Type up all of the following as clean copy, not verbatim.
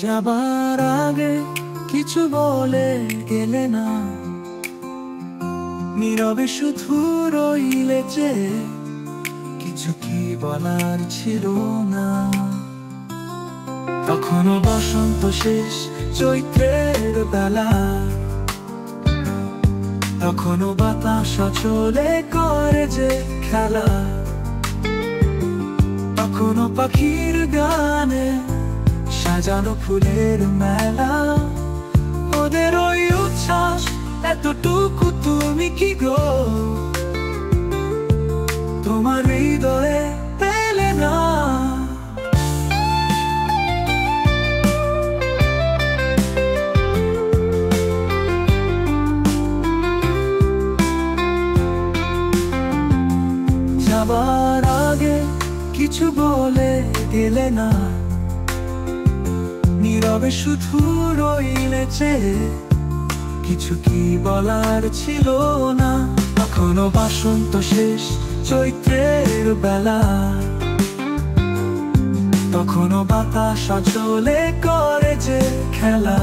যাবার আগে কিছু বলে গেলে না, নীরবে শুধু রইলে যে কিছু কি বলার ছিল না। তখনও বসন্ত শেষ, চৈত্রের বেলা, তখনও বাতাস চলে করে যে খেলা, তখনও পাখির গানে সাজানো ফুলের মেলা। ওদের ওই উচ্ছ্বাস এতটুকু তুমি কি গো তোমার হৃদয়ে পেলে না? যাবার আগে কিছু বলে গেলে না, নীরবে শুধু রইলে যে কিছু কি বলার ছিল না। তখনও বসন্ত শেষ, চৈত্রের বেলা, তখনও বাতাস চলে করে যে খেলা,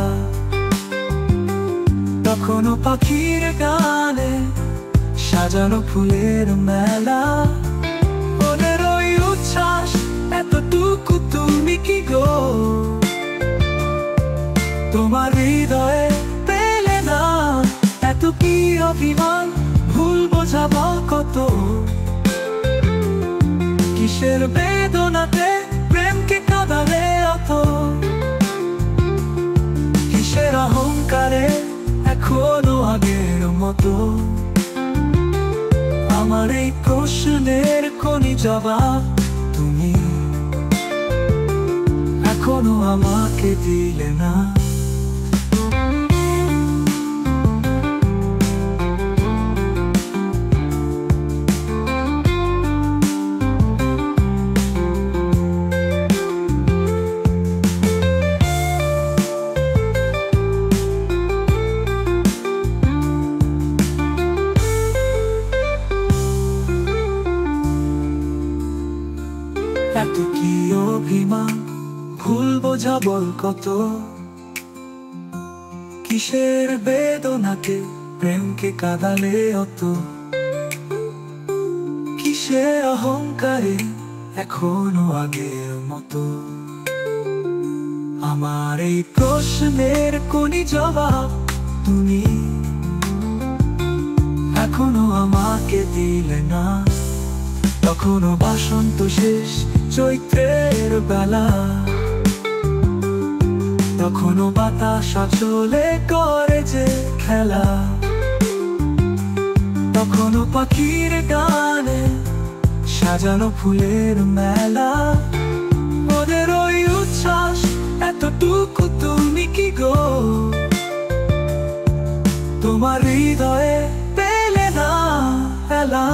তখনও পাখির গানে সাজানো ফুলের মেলা। ওদের ওই উচ্ছ্বাস এতটুকু তুমি কি গো তোমার হৃদয়ে পেলে না? এত কি অভিমান, ভুল বোঝাব কত, কিসের বেদনাতে প্রেমকে কাঁদালে অত, কিসের অহংকারে এখনো আগের মতো। আমার এই প্রশ্নের কোনি জবাব তুমি এখনো আমাকে দিলে না। এত কি অভিমান, ভুল বোঝাবল কত, কিসের বেদনাকে প্রেমকে কাঁদালে অত, কিসের অহংকারে এখনো আগের মতো। আমার এই প্রশ্নের কোনি জবাব তুমি এখনো আমাকে দিলে না। তখনও বসন্ত শেষ, চৈত্রের বেলা, তখনও বাতাস চলে করে যে খেলা, তখনও পাখির গানে সাজানো ফুলের মেলা। ওদের ওই উচ্ছ্বাস এতটুকু তুমি কি গো তোমার হৃদয়ে পেলে না? এলা